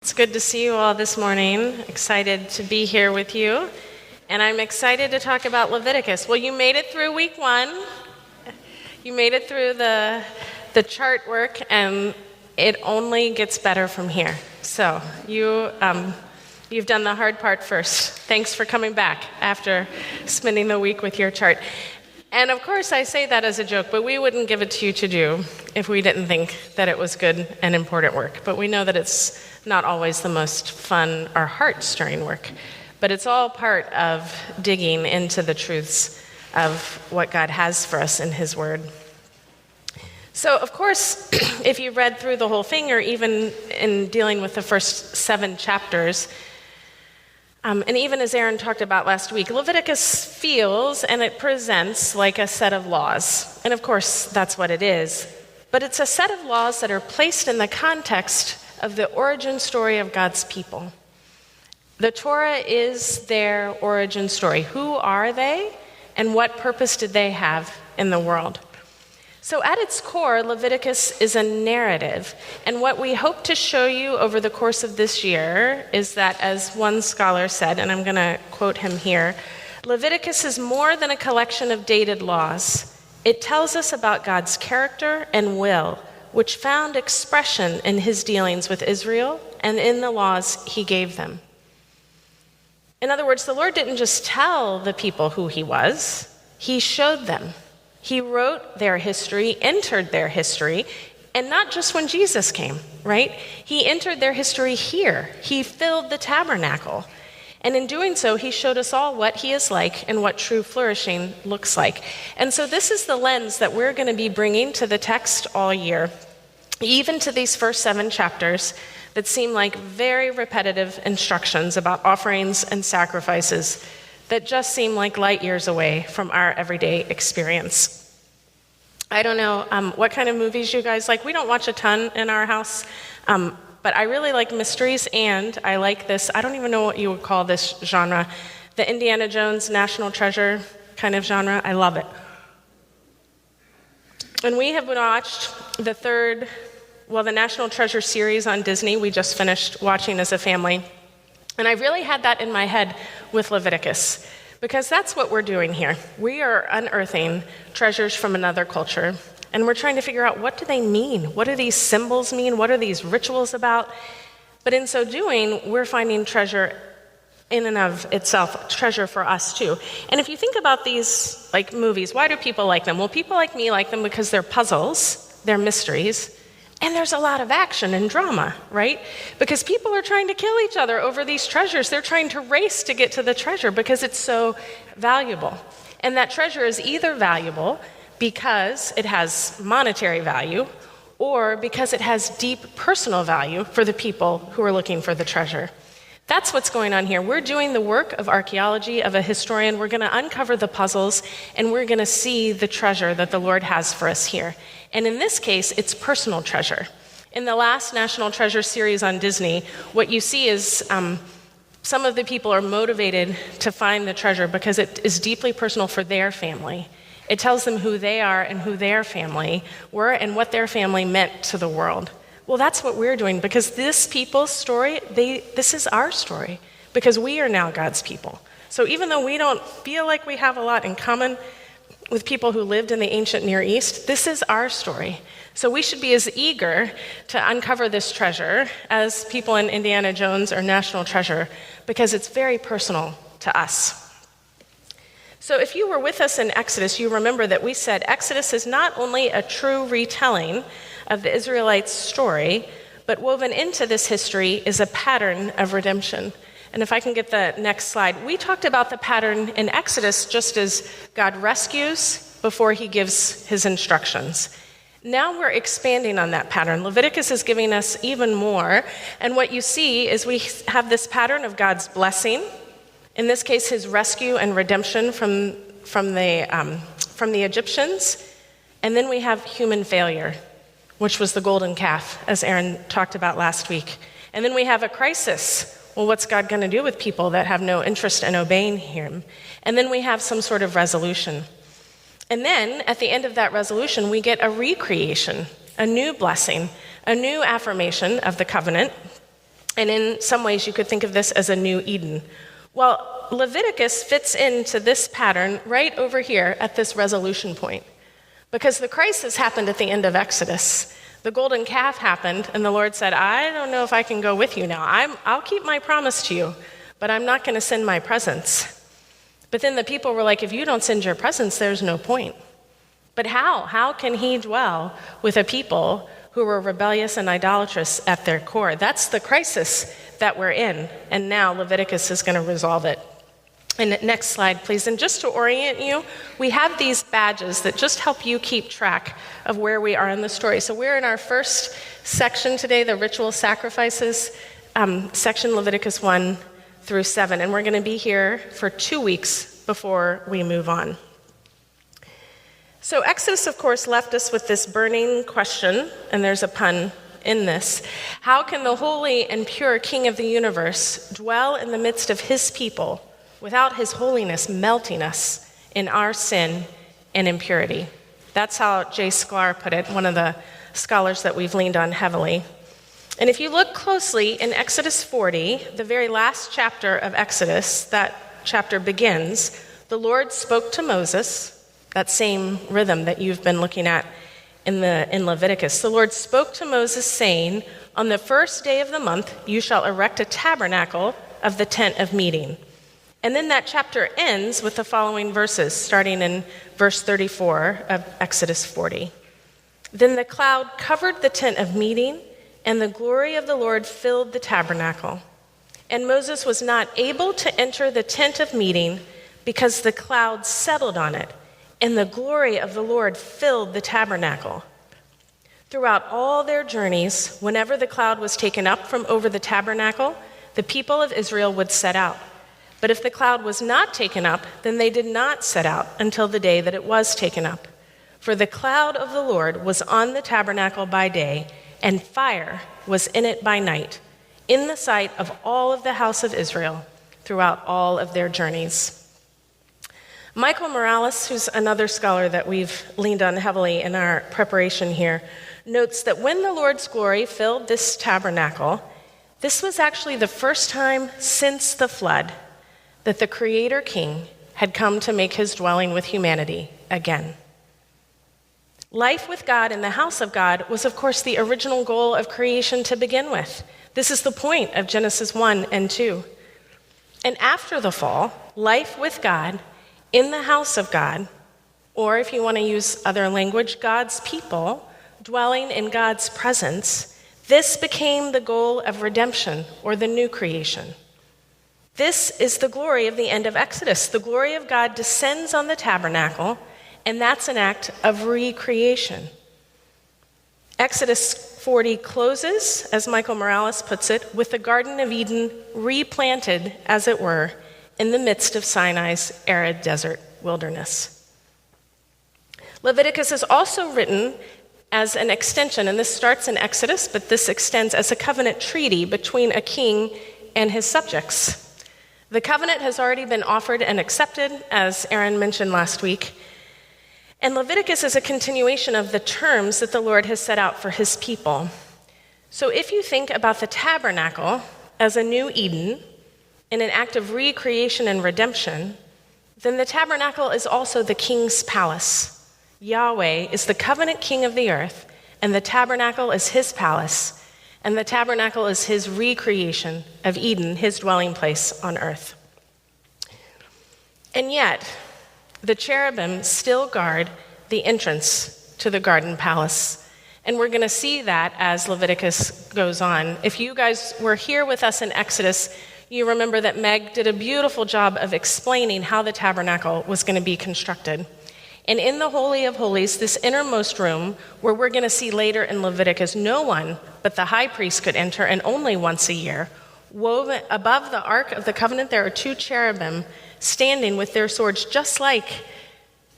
It's good to see you all this morning. Excited to be here with you. And I'm excited to talk about Leviticus. Well, you made it through week 1. You made it through the chart work, and it only gets better from here. So you've done the hard part first. Thanks for coming back after spending the week with your chart. And of course, I say that as a joke, but we wouldn't give it to you to do if we didn't think that it was good and important work. But we know that it's not always the most fun or heart-stirring work. But it's all part of digging into the truths of what God has for us in His Word. So, of course, if you read through the whole thing, or even in dealing with the first 7 chapters, and even as Aaron talked about last week, Leviticus feels and it presents like a set of laws. And of course, that's what it is. But it's a set of laws that are placed in the context of the origin story of God's people. The Torah is their origin story. Who are they, and what purpose did they have in the world? So at its core, Leviticus is a narrative. And what we hope to show you over the course of this year is that, as one scholar said, and I'm going to quote him here, Leviticus is more than a collection of dated laws. It tells us about God's character and will, which found expression in His dealings with Israel and in the laws He gave them. In other words, the Lord didn't just tell the people who He was, He showed them. He wrote their history, entered their history, and not just when Jesus came, right? He entered their history here. He filled the tabernacle. And in doing so, He showed us all what He is like and what true flourishing looks like. And so this is the lens that we're going to be bringing to the text all year, even to these first 7 chapters that seem like very repetitive instructions about offerings and sacrifices that just seem like light years away from our everyday experience. I don't know what kind of movies you guys like. We don't watch a ton in our house, but I really like mysteries, and I like this, I don't even know what you would call this genre, the Indiana Jones National Treasure kind of genre. I love it. And we have watched the National Treasure series on Disney. We just finished watching as a family. And I really had that in my head with Leviticus, because that's what we're doing here. We are unearthing treasures from another culture, and we're trying to figure out, what do they mean? What do these symbols mean? What are these rituals about? But in so doing, we're finding treasure in and of itself, treasure for us too. And if you think about these like movies, why do people like them? Well, people like me like them because they're puzzles, they're mysteries, and there's a lot of action and drama, right? Because people are trying to kill each other over these treasures. They're trying to race to get to the treasure because it's so valuable. And that treasure is either valuable because it has monetary value, or because it has deep personal value for the people who are looking for the treasure. That's what's going on here. We're doing the work of archaeology, of a historian. We're going to uncover the puzzles, and we're going to see the treasure that the Lord has for us here. And in this case, it's personal treasure. In the last National Treasure series on Disney, what you see is some of the people are motivated to find the treasure because it is deeply personal for their family. It tells them who they are and who their family were and what their family meant to the world. Well, that's what we're doing, because this people's story, this is our story, because we are now God's people. So even though we don't feel like we have a lot in common with people who lived in the ancient Near East, this is our story. So we should be as eager to uncover this treasure as people in Indiana Jones or National Treasure, because it's very personal to us. So if you were with us in Exodus, you remember that we said Exodus is not only a true retelling of the Israelites' story, but woven into this history is a pattern of redemption. And if I can get the next slide, we talked about the pattern in Exodus just as God rescues before He gives His instructions. Now we're expanding on that pattern. Leviticus is giving us even more. And what you see is we have this pattern of God's blessing, in this case, His rescue and redemption from the Egyptians. And then we have human failure, which was the golden calf, as Aaron talked about last week. And then we have a crisis. Well, what's God going to do with people that have no interest in obeying Him? And then we have some sort of resolution. And then, at the end of that resolution, we get a recreation, a new blessing, a new affirmation of the covenant. And in some ways, you could think of this as a new Eden. Well, Leviticus fits into this pattern right over here at this resolution point. Because the crisis happened at the end of Exodus. The golden calf happened, and the Lord said, I don't know if I can go with you now. I'll keep my promise to you, but I'm not going to send my presence. But then the people were like, if you don't send your presence, there's no point. But how? How can he dwell with a people who were rebellious and idolatrous at their core? That's the crisis that we're in, and now Leviticus is going to resolve it. And next slide, please. And just to orient you, we have these badges that just help you keep track of where we are in the story. So we're in our first section today, the ritual sacrifices section, Leviticus 1 through 7. And we're going to be here for 2 weeks before we move on. So Exodus, of course, left us with this burning question, and there's a pun in this. How can the holy and pure King of the universe dwell in the midst of his people without his holiness melting us in our sin and impurity? That's how J. Sklar put it, one of the scholars that we've leaned on heavily. And if you look closely in Exodus 40, the very last chapter of Exodus, that chapter begins, the Lord spoke to Moses, that same rhythm that you've been looking at in Leviticus. The Lord spoke to Moses, saying, on the first day of the month, you shall erect a tabernacle of the tent of meeting. And then that chapter ends with the following verses, starting in verse 34 of Exodus 40. Then the cloud covered the tent of meeting, and the glory of the Lord filled the tabernacle. And Moses was not able to enter the tent of meeting because the cloud settled on it, and the glory of the Lord filled the tabernacle. Throughout all their journeys, whenever the cloud was taken up from over the tabernacle, the people of Israel would set out. But if the cloud was not taken up, then they did not set out until the day that it was taken up. For the cloud of the Lord was on the tabernacle by day, and fire was in it by night, in the sight of all of the house of Israel throughout all of their journeys. Michael Morales, who's another scholar that we've leaned on heavily in our preparation here, notes that when the Lord's glory filled this tabernacle, this was actually the first time since the flood that the Creator King had come to make his dwelling with humanity again. Life with God in the house of God was, of course, the original goal of creation to begin with. This is the point of Genesis 1 and 2. And after the fall, life with God in the house of God, or if you want to use other language, God's people dwelling in God's presence, this became the goal of redemption, or the new creation. This is the glory of the end of Exodus. The glory of God descends on the tabernacle, and that's an act of recreation. Exodus 40 closes, as Michael Morales puts it, with the Garden of Eden replanted, as it were, in the midst of Sinai's arid desert wilderness. Leviticus is also written as an extension, and this starts in Exodus, but this extends as a covenant treaty between a king and his subjects. The covenant has already been offered and accepted, as Aaron mentioned last week, and Leviticus is a continuation of the terms that the Lord has set out for his people. So if you think about the tabernacle as a new Eden, in an act of recreation and redemption, then the tabernacle is also the king's palace. Yahweh is the covenant king of the earth, and the tabernacle is his palace, and the tabernacle is his recreation of Eden, his dwelling place on earth. And yet, the cherubim still guard the entrance to the garden palace. And we're going to see that as Leviticus goes on. If you guys were here with us in Exodus, you remember that Meg did a beautiful job of explaining how the tabernacle was going to be constructed. And in the Holy of Holies, this innermost room, where we're going to see later in Leviticus, no one but the high priest could enter, and only once a year. Woven above the Ark of the Covenant, there are 2 cherubim standing with their swords, just like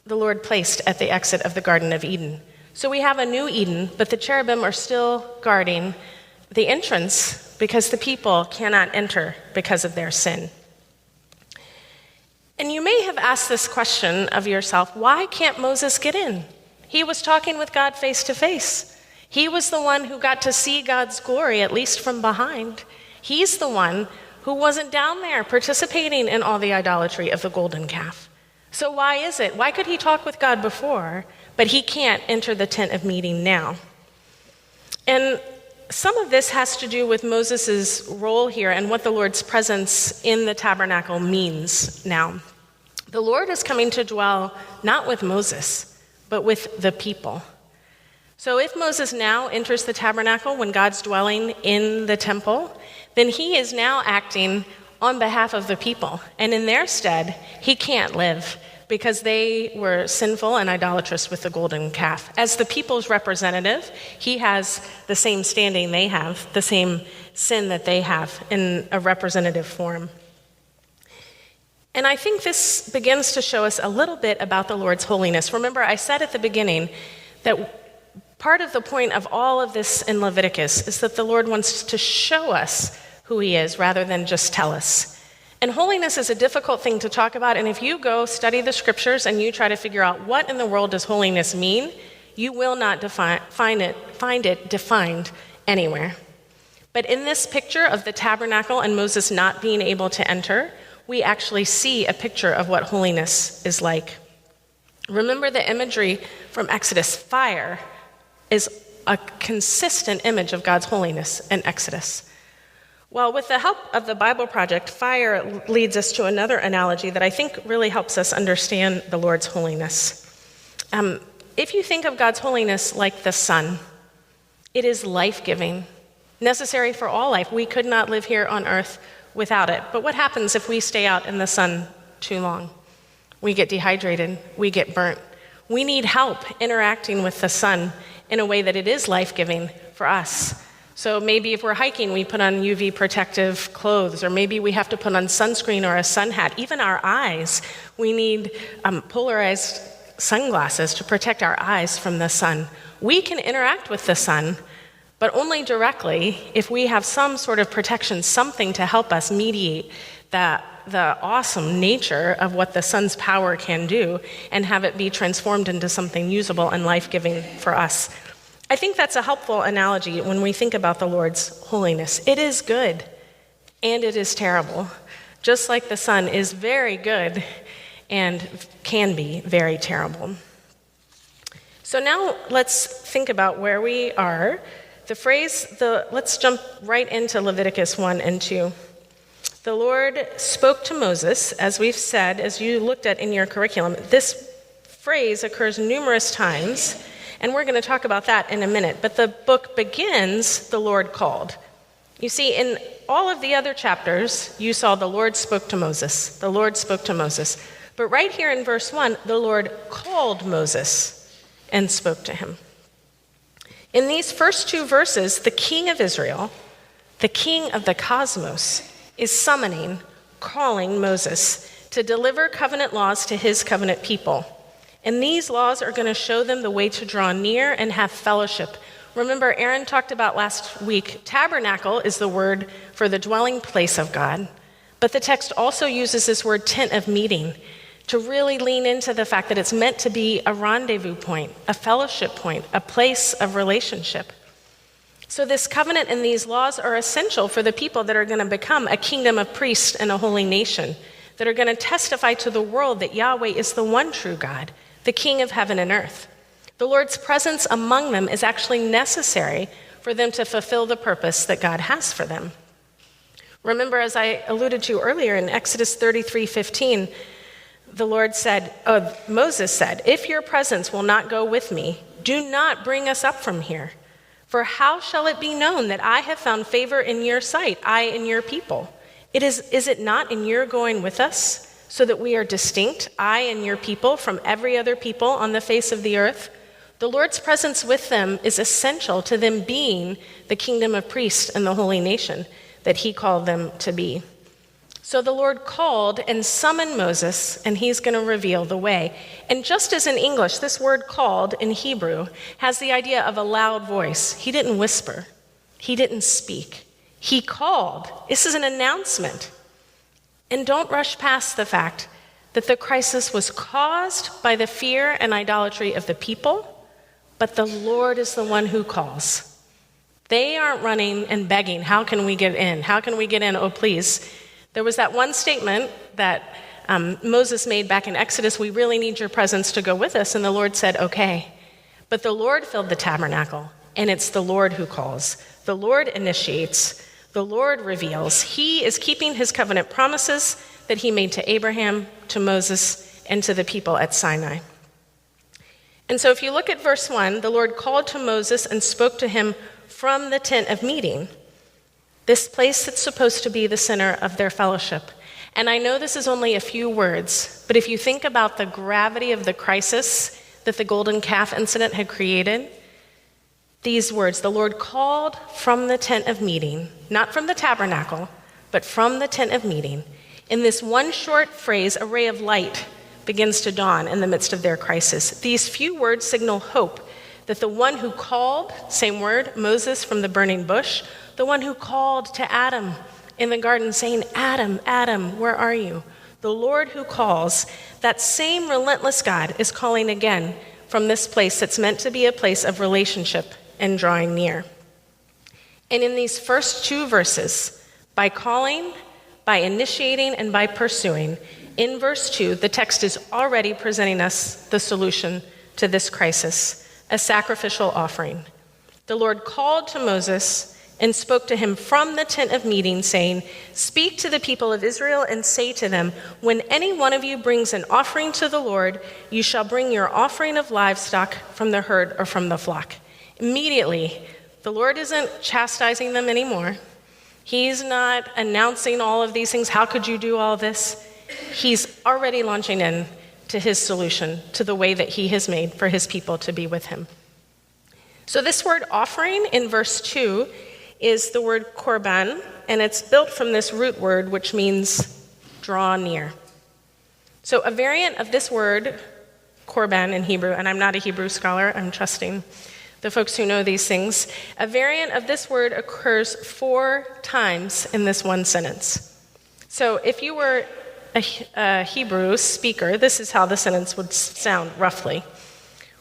the Lord placed at the exit of the Garden of Eden. So we have a new Eden, but the cherubim are still guarding the entrance because the people cannot enter because of their sin. And you may have asked this question of yourself, why can't Moses get in? He was talking with God face to face. He was the one who got to see God's glory, at least from behind. He's the one who wasn't down there participating in all the idolatry of the golden calf. So why is it? Why could he talk with God before, but he can't enter the tent of meeting now? And some of this has to do with Moses' role here and what the Lord's presence in the tabernacle means now. The Lord is coming to dwell not with Moses, but with the people. So if Moses now enters the tabernacle when God's dwelling in the temple, then he is now acting on behalf of the people. And in their stead, he can't live because they were sinful and idolatrous with the golden calf. As the people's representative, he has the same standing they have, the same sin that they have in a representative form. And I think this begins to show us a little bit about the Lord's holiness. Remember, I said at the beginning that part of the point of all of this in Leviticus is that the Lord wants to show us who he is rather than just tell us. And holiness is a difficult thing to talk about, and if you go study the scriptures and you try to figure out what in the world does holiness mean, you will not find it defined anywhere. But in this picture of the tabernacle and Moses not being able to enter, we actually see a picture of what holiness is like. Remember the imagery from Exodus. Fire is a consistent image of God's holiness in Exodus. Well, with the help of the Bible Project, fire leads us to another analogy that I think really helps us understand the Lord's holiness. If you think of God's holiness like the sun, it is life-giving, necessary for all life. We could not live here on earth without it. But what happens if we stay out in the sun too long? We get dehydrated, we get burnt. We need help interacting with the sun in a way that it is life-giving for us. So maybe if we're hiking, we put on UV protective clothes, or maybe we have to put on sunscreen or a sun hat. Even our eyes, we need polarized sunglasses to protect our eyes from the sun. We can interact with the sun, but only directly if we have some sort of protection, something to help us mediate the awesome nature of what the sun's power can do and have it be transformed into something usable and life-giving for us. I think that's a helpful analogy when we think about the Lord's holiness. It is good and it is terrible, just like the sun is very good and can be very terrible. So now let's think about where we are. Let's jump right into Leviticus 1 and 2. The Lord spoke to Moses, as we've said, as you looked at in your curriculum. This phrase occurs numerous times, and we're going to talk about that in a minute. But the book begins, the Lord called. You see, in all of the other chapters, you saw the Lord spoke to Moses. The Lord spoke to Moses. But right here in verse 1, the Lord called Moses and spoke to him. In these first two verses, the king of Israel, the king of the cosmos, is summoning, calling Moses to deliver covenant laws to his covenant people. And these laws are going to show them the way to draw near and have fellowship. Remember, Aaron talked about last week, tabernacle is the word for the dwelling place of God. But the text also uses this word tent of meeting to really lean into the fact that it's meant to be a rendezvous point, a fellowship point, a place of relationship. So this covenant and these laws are essential for the people that are going to become a kingdom of priests and a holy nation, that are going to testify to the world that Yahweh is the one true God, the King of heaven and earth. The Lord's presence among them is actually necessary for them to fulfill the purpose that God has for them. Remember, as I alluded to earlier in Exodus 33:15, Moses said, "If your presence will not go with me, do not bring us up from here. For how shall it be known that I have found favor in your sight, I and your people? Is it not in your going with us, so that we are distinct, I and your people, from every other people on the face of the earth?" The Lord's presence with them is essential to them being the kingdom of priests and the holy nation that he called them to be. So the Lord called and summoned Moses, and he's going to reveal the way. And just as in English, this word called in Hebrew has the idea of a loud voice. He didn't whisper. He didn't speak. He called. This is an announcement. And don't rush past the fact that the crisis was caused by the fear and idolatry of the people, but the Lord is the one who calls. They aren't running and begging, how can we get in? How can we get in? Oh, please. There was that one statement that Moses made back in Exodus, we really need your presence to go with us. And the Lord said, okay. But the Lord filled the tabernacle, and it's the Lord who calls. The Lord initiates. The Lord reveals. He is keeping his covenant promises that he made to Abraham, to Moses, and to the people at Sinai. And so if you look at verse 1, the Lord called to Moses and spoke to him from the tent of meeting, this place that's supposed to be the center of their fellowship. And I know this is only a few words, but if you think about the gravity of the crisis that the golden calf incident had created, these words, the Lord called from the tent of meeting, not from the tabernacle, but from the tent of meeting. In this one short phrase, a ray of light begins to dawn in the midst of their crisis. These few words signal hope that the one who called, same word, Moses from the burning bush, the one who called to Adam in the garden saying, Adam, Adam, where are you? The Lord who calls, that same relentless God is calling again from this place that's meant to be a place of relationship and drawing near. And in these first two verses, by calling, by initiating, and by pursuing, in verse 2, the text is already presenting us the solution to this crisis, a sacrificial offering. The Lord called to Moses and spoke to him from the tent of meeting, saying, speak to the people of Israel and say to them, when any one of you brings an offering to the Lord, you shall bring your offering of livestock from the herd or from the flock. Immediately, the Lord isn't chastising them anymore. He's not announcing all of these things. How could you do all this? He's already launching in to his solution, to the way that he has made for his people to be with him. So this word offering in verse 2 is the word korban, and it's built from this root word, which means draw near. So a variant of this word, korban in Hebrew, and I'm not a Hebrew scholar, I'm trusting the folks who know these things. A variant of this word occurs 4 times in this one sentence. So if you were a Hebrew speaker, this is how the sentence would sound roughly.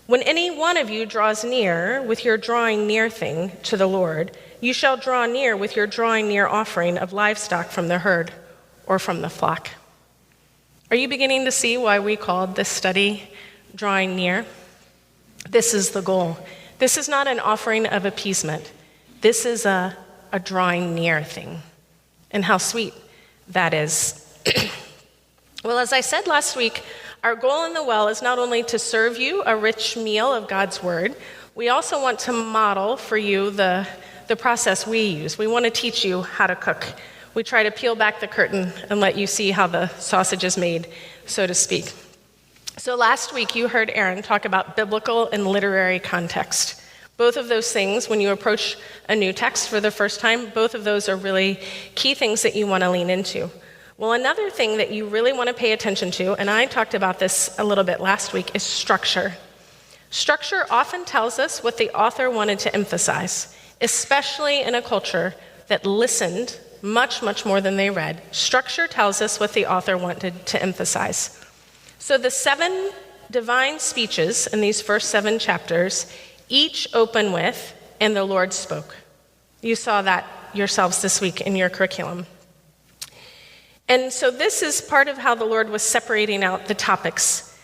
When any one of you draws near with your drawing near thing to the Lord, you shall draw near with your drawing near offering of livestock from the herd or from the flock. Are you beginning to see why we called this study Drawing Near? This is the goal. This is not an offering of appeasement. This is a drawing near thing. And how sweet that is. Well, as I said last week, our goal in the well is not only to serve you a rich meal of God's word, we also want to model for you the process we use. We want to teach you how to cook. We try to peel back the curtain and let you see how the sausage is made, so to speak. So last week you heard Aaron talk about biblical and literary context. Both of those things, when you approach a new text for the first time, both of those are really key things that you want to lean into. Well, another thing that you really want to pay attention to, and I talked about this a little bit last week, is structure. Structure often tells us what the author wanted to emphasize, especially in a culture that listened much, much more than they read. Structure tells us what the author wanted to emphasize. So the 7 divine speeches in these first 7 chapters each open with, and the Lord spoke. You saw that yourselves this week in your curriculum. And so this is part of how the Lord was separating out the topics.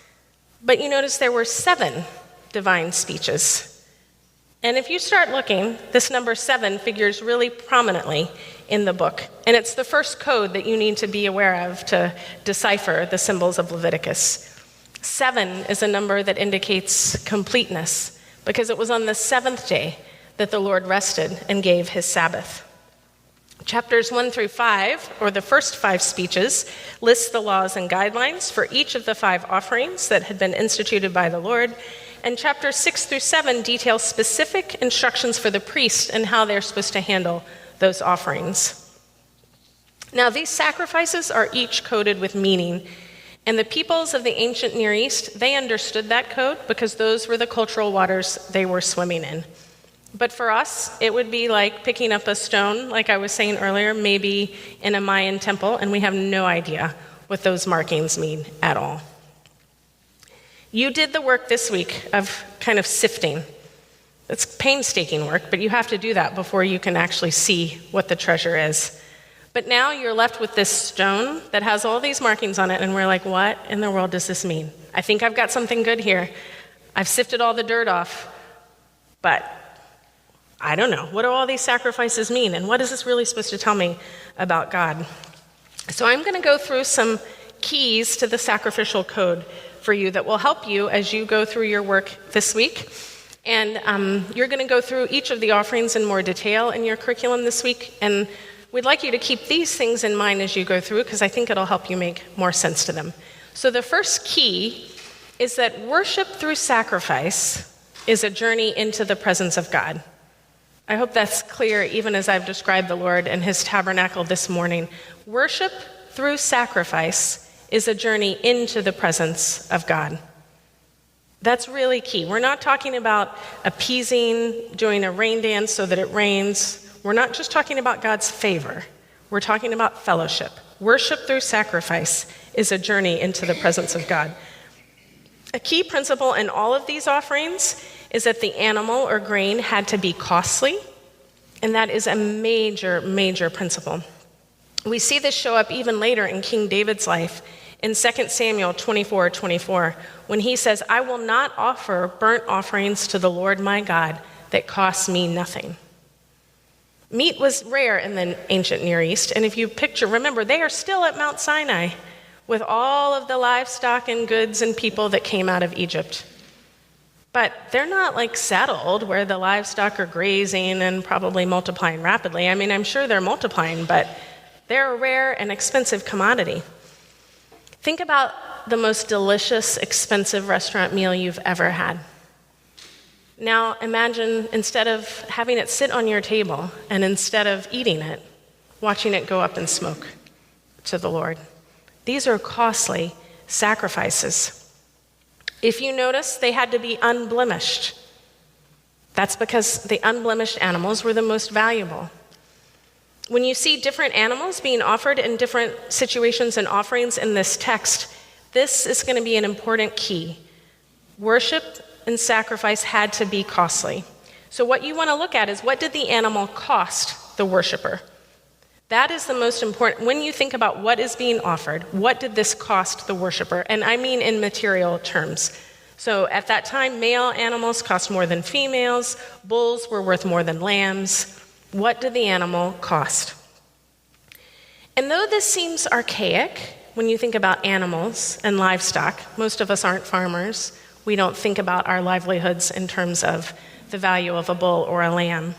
But you notice there were 7 divine speeches. And if you start looking, this number 7 figures really prominently in the book. And it's the first code that you need to be aware of to decipher the symbols of Leviticus. 7 is a number that indicates completeness, because it was on the 7th day that the Lord rested and gave his Sabbath. Chapters 1 through 5, or the first 5 speeches, list the laws and guidelines for each of the 5 offerings that had been instituted by the Lord. And chapters 6 through 7 detail specific instructions for the priest and how they're supposed to handle those offerings. Now, these sacrifices are each coded with meaning. And the peoples of the ancient Near East, they understood that code because those were the cultural waters they were swimming in. But for us, it would be like picking up a stone, like I was saying earlier, maybe in a Mayan temple, and we have no idea what those markings mean at all. You did the work this week of kind of sifting. It's painstaking work, but you have to do that before you can actually see what the treasure is. But now you're left with this stone that has all these markings on it, and we're like, what in the world does this mean? I think I've got something good here. I've sifted all the dirt off, but I don't know. What do all these sacrifices mean? And what is this really supposed to tell me about God? So I'm going to go through some keys to the sacrificial code for you that will help you as you go through your work this week. And you're going to go through each of the offerings in more detail in your curriculum this week. And we'd like you to keep these things in mind as you go through, because I think it'll help you make more sense to them. So the first key is that worship through sacrifice is a journey into the presence of God. I hope that's clear even as I've described the Lord and his tabernacle this morning. Worship through sacrifice is a journey into the presence of God. That's really key. We're not talking about appeasing, doing a rain dance so that it rains. We're not just talking about God's favor. We're talking about fellowship. Worship through sacrifice is a journey into the presence of God. A key principle in all of these offerings is that the animal or grain had to be costly, and that is a major, major principle. We see this show up even later in King David's life in 2 Samuel 24:24, when he says, I will not offer burnt offerings to the Lord my God that cost me nothing. Meat was rare in the ancient Near East, and if you remember, they are still at Mount Sinai with all of the livestock and goods and people that came out of Egypt. But they're not like settled where the livestock are grazing and probably multiplying rapidly. I mean, I'm sure they're multiplying, but they're a rare and expensive commodity. Think about the most delicious, expensive restaurant meal you've ever had. Now imagine, instead of having it sit on your table and instead of eating it, watching it go up in smoke to the Lord. These are costly sacrifices. If you notice, they had to be unblemished. That's because the unblemished animals were the most valuable. When you see different animals being offered in different situations and offerings in this text, this is going to be an important key. Worship and sacrifice had to be costly. So what you want to look at is, what did the animal cost the worshiper? That is the most important. When you think about what is being offered, what did this cost the worshiper? And I mean in material terms. So at that time, male animals cost more than females. Bulls were worth more than lambs. What did the animal cost? And though this seems archaic, when you think about animals and livestock, most of us aren't farmers. We don't think about our livelihoods in terms of the value of a bull or a lamb.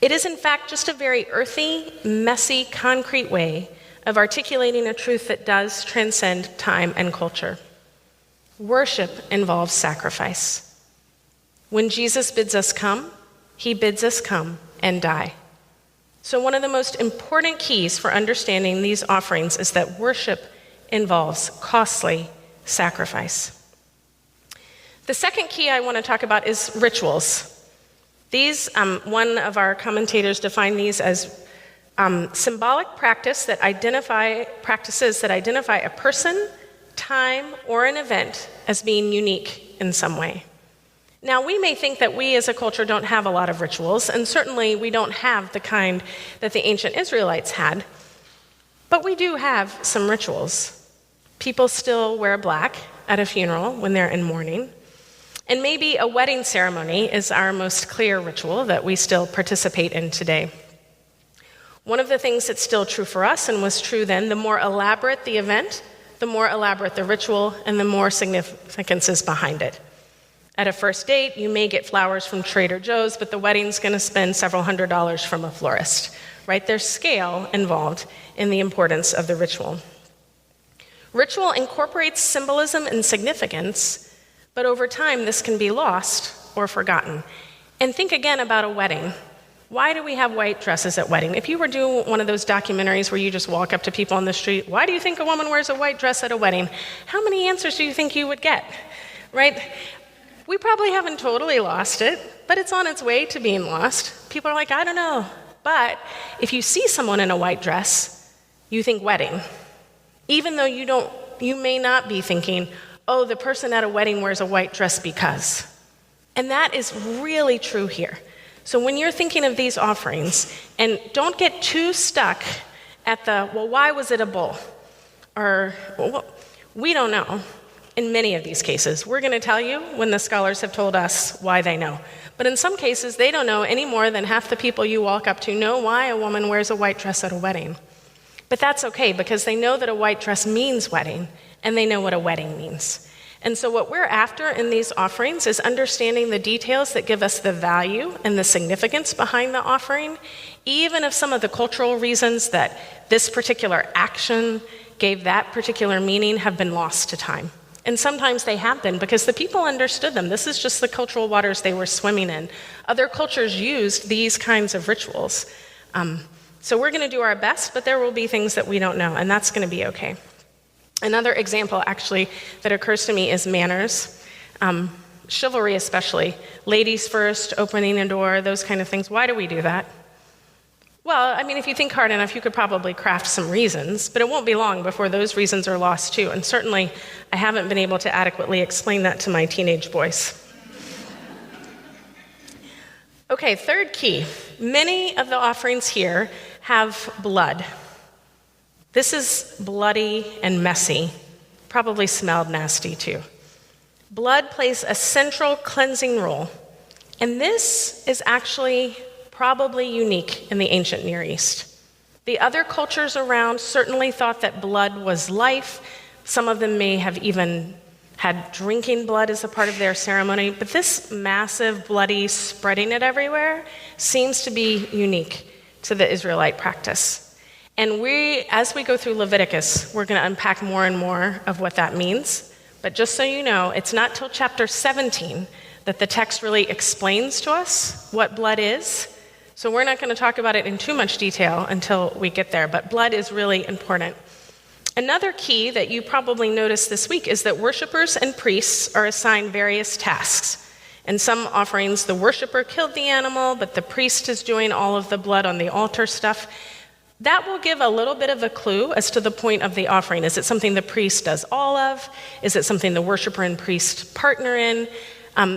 It is, in fact, just a very earthy, messy, concrete way of articulating a truth that does transcend time and culture. Worship involves sacrifice. When Jesus bids us come, he bids us come and die. So one of the most important keys for understanding these offerings is that worship involves costly sacrifice. The second key I want to talk about is rituals. These, one of our commentators defined these as symbolic practices that identify a person, time, or an event as being unique in some way. Now, we may think that we as a culture don't have a lot of rituals, and certainly we don't have the kind that the ancient Israelites had, but we do have some rituals. People still wear black at a funeral when they're in mourning. And maybe a wedding ceremony is our most clear ritual that we still participate in today. One of the things that's still true for us and was true then, the more elaborate the event, the more elaborate the ritual, and the more significance is behind it. At a first date, you may get flowers from Trader Joe's, but the wedding's going to spend several $100s from a florist, right? There's scale involved in the importance of the ritual. Ritual incorporates symbolism and significance, but over time, this can be lost or forgotten. And think again about a wedding. Why do we have white dresses at wedding? If you were doing one of those documentaries where you just walk up to people on the street, why do you think a woman wears a white dress at a wedding? How many answers do you think you would get, right? We probably haven't totally lost it, but it's on its way to being lost. People are like, I don't know. But if you see someone in a white dress, you think wedding. Even though you may not be thinking, oh, the person at a wedding wears a white dress because. And that is really true here. So when you're thinking of these offerings, and don't get too stuck at the, well, why was it a bull? Or, well, we don't know in many of these cases. We're going to tell you when the scholars have told us why they know. But in some cases, they don't know any more than half the people you walk up to know why a woman wears a white dress at a wedding. But that's okay, because they know that a white dress means wedding, and they know what a wedding means. And so what we're after in these offerings is understanding the details that give us the value and the significance behind the offering, even if some of the cultural reasons that this particular action gave that particular meaning have been lost to time. And sometimes they have been because the people understood them. This is just the cultural waters they were swimming in. Other cultures used these kinds of rituals. So we're going to do our best, but there will be things that we don't know, and that's going to be okay. Another example, actually, that occurs to me is manners. Chivalry especially. Ladies first, opening a door, those kind of things. Why do we do that? Well, I mean, if you think hard enough, you could probably craft some reasons, but it won't be long before those reasons are lost too. And certainly, I haven't been able to adequately explain that to my teenage boys. Okay, third key. Many of the offerings here have blood. This is bloody and messy, probably smelled nasty too. Blood plays a central cleansing role, and this is actually probably unique in the ancient Near East. The other cultures around certainly thought that blood was life. Some of them may have even had drinking blood as a part of their ceremony, but this massive, bloody, spreading it everywhere seems to be unique to the Israelite practice. And as we go through Leviticus, we're going to unpack more and more of what that means. But just so you know, it's not till chapter 17 that the text really explains to us what blood is. So we're not going to talk about it in too much detail until we get there, but blood is really important. Another key that you probably noticed this week is that worshipers and priests are assigned various tasks. In some offerings, the worshiper killed the animal, but the priest is doing all of the blood on the altar stuff. That will give a little bit of a clue as to the point of the offering. Is it something the priest does all of? Is it something the worshiper and priest partner in?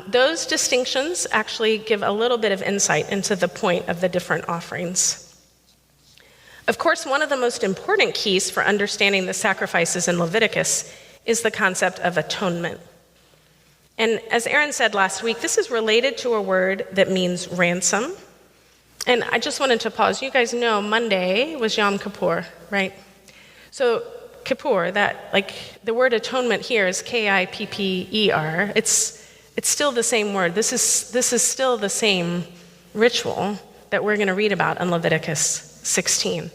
Those distinctions actually give a little bit of insight into the point of the different offerings. Of course, one of the most important keys for understanding the sacrifices in Leviticus is the concept of atonement. And as Aaron said last week, this is related to a word that means ransom. And I just wanted to pause. You guys know Monday was Yom Kippur, right? So Kippur, the word atonement here is K-I-P-P-E-R. It's still the same word. This is still the same ritual that we're going to read about in Leviticus 16.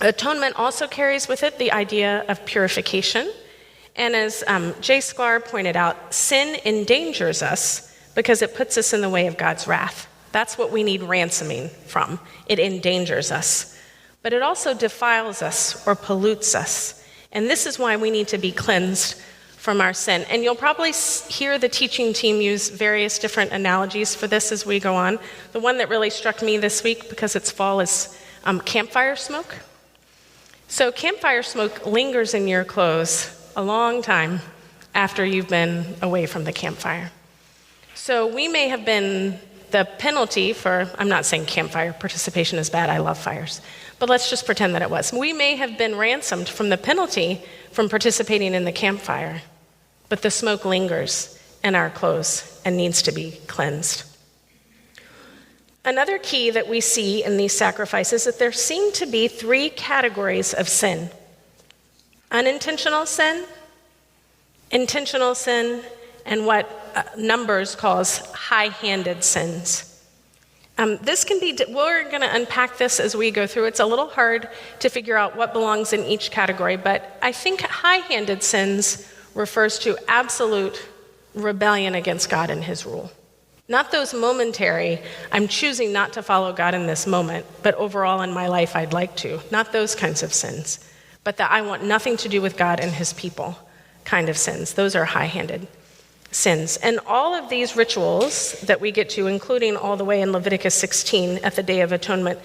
Atonement also carries with it the idea of purification. And as Jay Sklar pointed out, sin endangers us because it puts us in the way of God's wrath. That's what we need ransoming from. It endangers us. But it also defiles us or pollutes us. And this is why we need to be cleansed from our sin. And you'll probably hear the teaching team use various different analogies for this as we go on. The one that really struck me this week, because it's fall, is campfire smoke. So campfire smoke lingers in your clothes a long time after you've been away from the campfire. So we may have been the penalty for, I'm not saying campfire participation is bad, I love fires, but let's just pretend that it was. We may have been ransomed from the penalty from participating in the campfire, but the smoke lingers in our clothes and needs to be cleansed. Another key that we see in these sacrifices is that there seem to be three categories of sin: unintentional sin, intentional sin, and what Numbers calls high-handed sins. This can be, we're going to unpack this as we go through. It's a little hard to figure out what belongs in each category, but I think high-handed sins refers to absolute rebellion against God and his rule. Not those momentary, I'm choosing not to follow God in this moment, but overall in my life I'd like to. Not those kinds of sins, but that I want nothing to do with God and his people kind of sins. Those are high-handed sins. And all of these rituals that we get to, including all the way in Leviticus 16 at the Day of Atonement,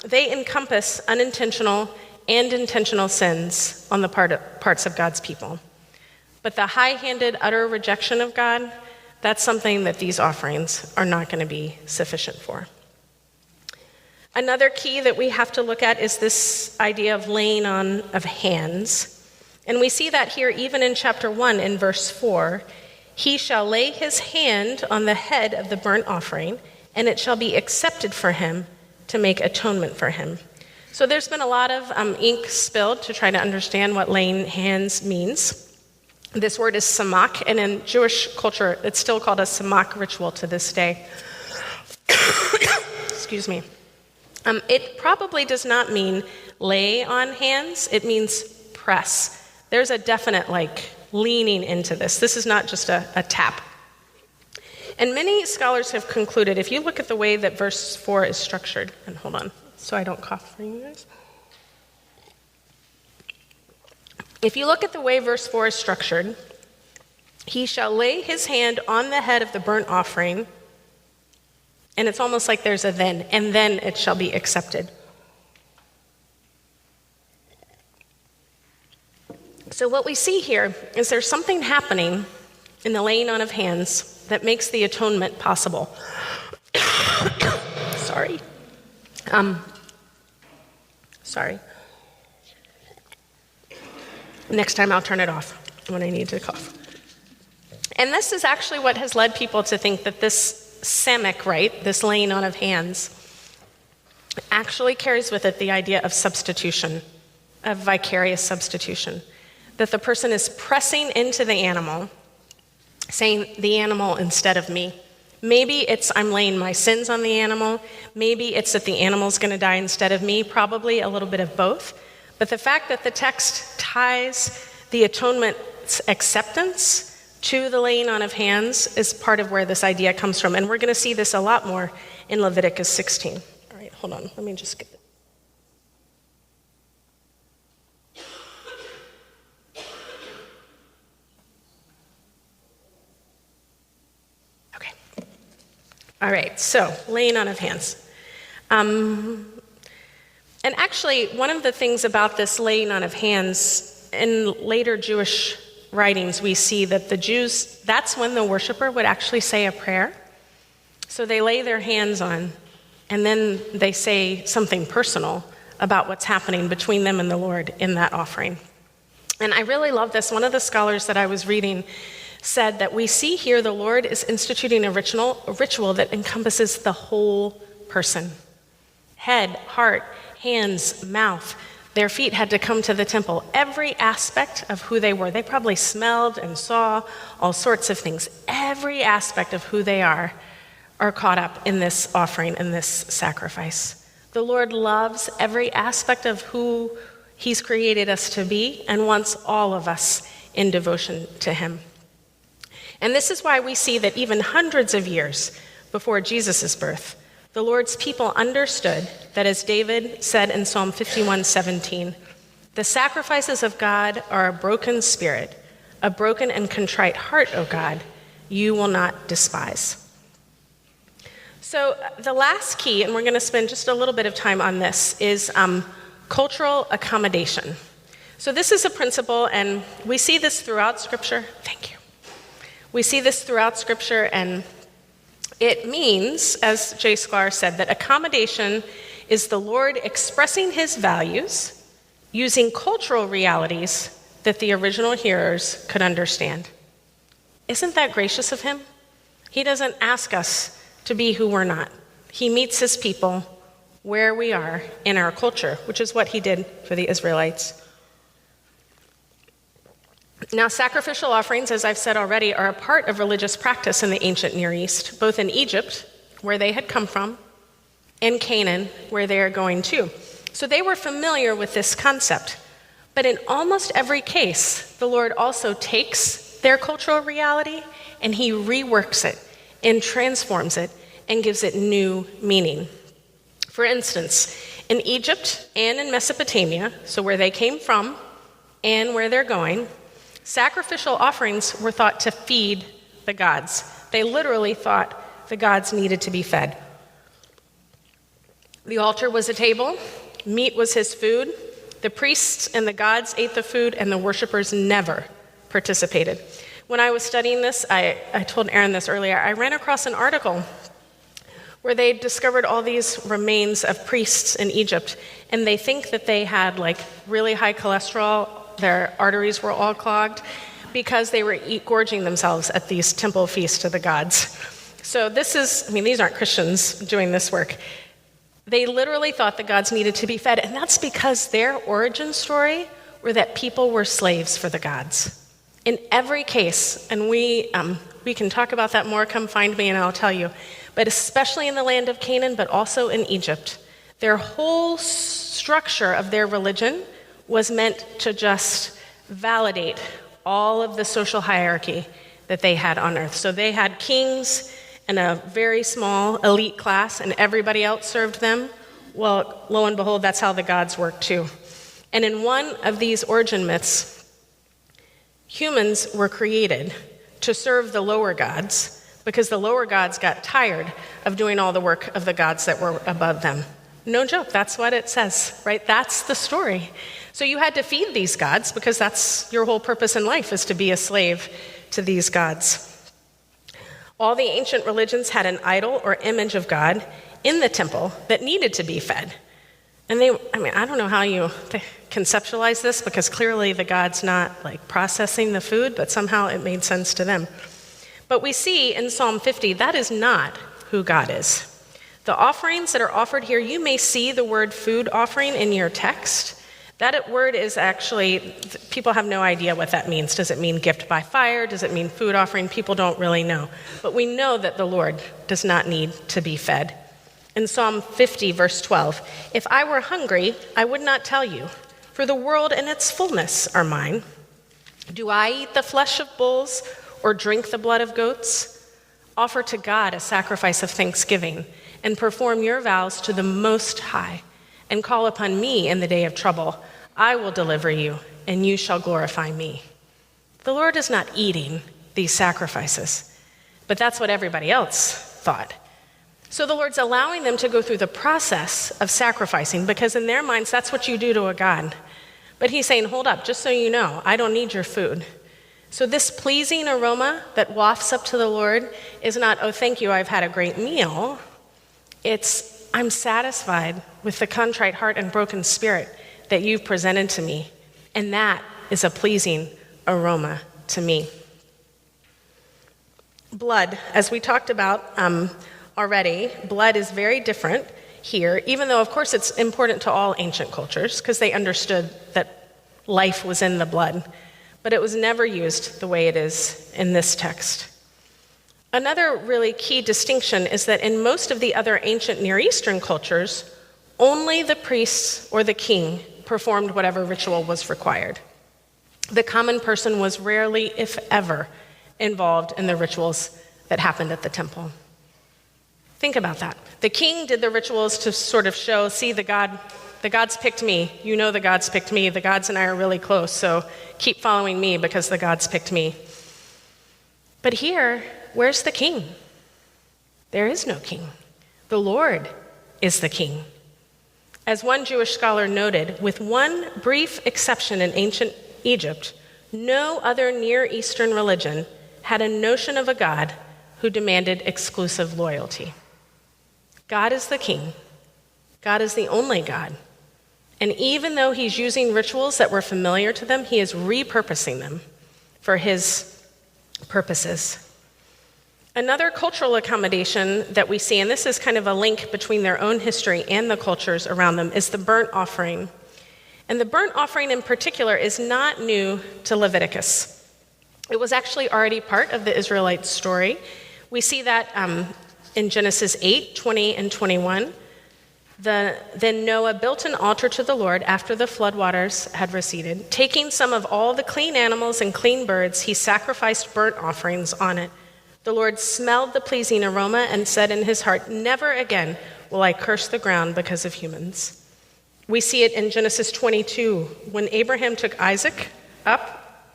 they encompass unintentional and intentional sins on the parts of God's people. But the high-handed, utter rejection of God, that's something that these offerings are not going to be sufficient for. Another key that we have to look at is this idea of laying on of hands. And we see that here even in chapter 1 in verse 4. He shall lay his hand on the head of the burnt offering, and it shall be accepted for him to make atonement for him. So there's been a lot of ink spilled to try to understand what laying hands means. This word is samak, and in Jewish culture, it's still called a samak ritual to this day. Excuse me. It probably does not mean lay on hands. It means press. There's a definite leaning into this. This is not just a tap. And many scholars have concluded, if you look at the way that verse 4 is structured, and hold on, so I don't cough for you guys. If you look at the way verse 4 is structured, he shall lay his hand on the head of the burnt offering, and it's almost like there's a then, and then it shall be accepted. So what we see here is there's something happening in the laying on of hands that makes the atonement possible. Sorry. Sorry. Next time I'll turn it off when I need to cough. And this is actually what has led people to think that this samak rite, this laying on of hands, actually carries with it the idea of substitution, of vicarious substitution. That the person is pressing into the animal, saying, the animal instead of me. Maybe it's I'm laying my sins on the animal. Maybe it's that the animal's going to die instead of me. Probably a little bit of both. But the fact that the text ties the atonement's acceptance to the laying on of hands is part of where this idea comes from. And we're going to see this a lot more in Leviticus 16. All right, hold on. Let me just get it. All right, so laying on of hands. And actually, one of the things about this laying on of hands, in later Jewish writings, we see that the Jews, that's when the worshiper would actually say a prayer. So they lay their hands on, and then they say something personal about what's happening between them and the Lord in that offering. And I really love this. One of the scholars that I was reading said that we see here the Lord is instituting a ritual that encompasses the whole person. Head, heart, hands, mouth. Their feet had to come to the temple. Every aspect of who they were. They probably smelled and saw all sorts of things. Every aspect of who they are caught up in this offering, in this sacrifice. The Lord loves every aspect of who he's created us to be and wants all of us in devotion to him. And this is why we see that even hundreds of years before Jesus' birth, the Lord's people understood that, as David said in Psalm 51:17, the sacrifices of God are a broken spirit, a broken and contrite heart, O God, you will not despise. So the last key, and we're going to spend just a little bit of time on this, is cultural accommodation. So this is a principle, and we see this throughout Scripture. Thank you. We see this throughout Scripture, and it means, as J. Sklar said, that accommodation is the Lord expressing his values using cultural realities that the original hearers could understand. Isn't that gracious of him? He doesn't ask us to be who we're not. He meets his people where we are in our culture, which is what he did for the Israelites. Now, sacrificial offerings, as I've said already, are a part of religious practice in the ancient Near East, both in Egypt, where they had come from, and Canaan, where they are going to. So they were familiar with this concept. But in almost every case, the Lord also takes their cultural reality and he reworks it and transforms it and gives it new meaning. For instance, in Egypt and in Mesopotamia, so where they came from and where they're going, sacrificial offerings were thought to feed the gods. They literally thought the gods needed to be fed. The altar was a table, meat was his food, the priests and the gods ate the food, and the worshipers never participated. When I was studying this, I told Aaron this earlier, I ran across an article where they discovered all these remains of priests in Egypt, and they think that they had like really high cholesterol, their arteries were all clogged, because they were gorging themselves at these temple feasts to the gods. So these aren't Christians doing this work. They literally thought the gods needed to be fed, and that's because their origin story were that people were slaves for the gods. In every case, and we can talk about that more, come find me and I'll tell you, but especially in the land of Canaan, but also in Egypt, their whole structure of their religion was meant to just validate all of the social hierarchy that they had on earth. So they had kings and a very small elite class, and everybody else served them. Well, lo and behold, that's how the gods work too. And in one of these origin myths, humans were created to serve the lower gods because the lower gods got tired of doing all the work of the gods that were above them. No joke, that's what it says, right? That's the story. So you had to feed these gods because that's your whole purpose in life, is to be a slave to these gods. All the ancient religions had an idol or image of God in the temple that needed to be fed. And I don't know how you conceptualize this, because clearly the God's not like processing the food, but somehow it made sense to them. But we see in Psalm 50, that is not who God is. The offerings that are offered here, you may see the word food offering in your text. That word is actually, people have no idea what that means. Does it mean gift by fire? Does it mean food offering? People don't really know. But we know that the Lord does not need to be fed. In Psalm 50, verse 12, if I were hungry, I would not tell you, for the world and its fullness are mine. Do I eat the flesh of bulls or drink the blood of goats? Offer to God a sacrifice of thanksgiving and perform your vows to the Most High and call upon me in the day of trouble. I will deliver you and you shall glorify me. The Lord is not eating these sacrifices, but that's what everybody else thought. So the Lord's allowing them to go through the process of sacrificing, because in their minds, that's what you do to a God. But he's saying, hold up, just so you know, I don't need your food. So this pleasing aroma that wafts up to the Lord is not, oh, thank you, I've had a great meal. It's, I'm satisfied with the contrite heart and broken spirit that you've presented to me. And that is a pleasing aroma to me. Blood, as we talked about, already, blood is very different here, even though, of course, it's important to all ancient cultures because they understood that life was in the blood, but it was never used the way it is in this text. Another really key distinction is that in most of the other ancient Near Eastern cultures, only the priests or the king performed whatever ritual was required. The common person was rarely, if ever, involved in the rituals that happened at the temple. Think about that. The king did the rituals to sort of show, see, the gods picked me. You know the gods picked me. The gods and I are really close, so keep following me because the gods picked me. But here, where's the king? There is no king. The Lord is the king. As one Jewish scholar noted, with one brief exception in ancient Egypt, no other Near Eastern religion had a notion of a God who demanded exclusive loyalty. God is the king. God is the only God. And even though he's using rituals that were familiar to them, he is repurposing them for his purposes. Another cultural accommodation that we see, and this is kind of a link between their own history and the cultures around them, is the burnt offering. And the burnt offering in particular is not new to Leviticus. It was actually already part of the Israelite story. We see that in Genesis 8, 20 and 21. Then Noah built an altar to the Lord after the floodwaters had receded. Taking some of all the clean animals and clean birds, he sacrificed burnt offerings on it. The Lord smelled the pleasing aroma and said in his heart, never again will I curse the ground because of humans. We see it in Genesis 22, when Abraham took Isaac up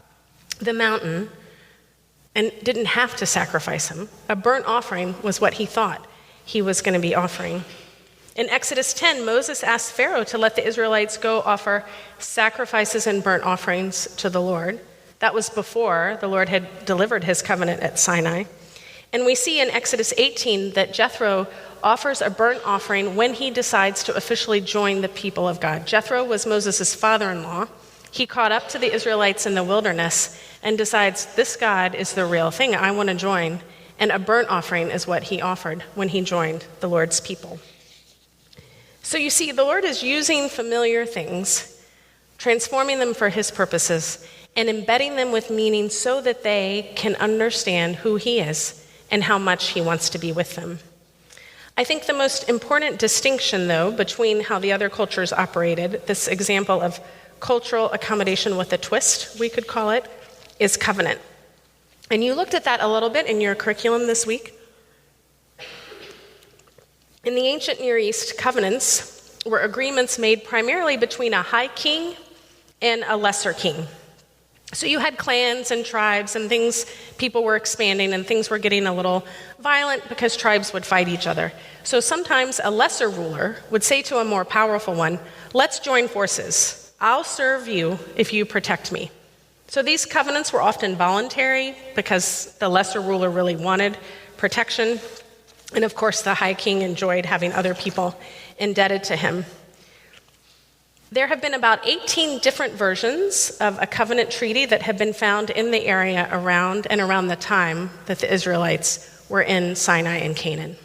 the mountain and didn't have to sacrifice him. A burnt offering was what he thought he was going to be offering. In Exodus 10, Moses asked Pharaoh to let the Israelites go offer sacrifices and burnt offerings to the Lord. That was before the Lord had delivered his covenant at Sinai. And we see in Exodus 18 that Jethro offers a burnt offering when he decides to officially join the people of God. Jethro was Moses' father-in-law. He caught up to the Israelites in the wilderness and decides, this God is the real thing, I want to join. And a burnt offering is what he offered when he joined the Lord's people. So you see, the Lord is using familiar things, transforming them for his purposes, and embedding them with meaning so that they can understand who he is and how much he wants to be with them. I think the most important distinction, though, between how the other cultures operated, this example of cultural accommodation with a twist, we could call it, is covenant. And you looked at that a little bit in your curriculum this week. In the ancient Near East, covenants were agreements made primarily between a high king and a lesser king. So you had clans and tribes and things, people were expanding and things were getting a little violent because tribes would fight each other. So sometimes a lesser ruler would say to a more powerful one, let's join forces. I'll serve you if you protect me. So these covenants were often voluntary because the lesser ruler really wanted protection. And of course, the high king enjoyed having other people indebted to him. There have been about 18 different versions of a covenant treaty that have been found in the area around the time that the Israelites were in Sinai and Canaan.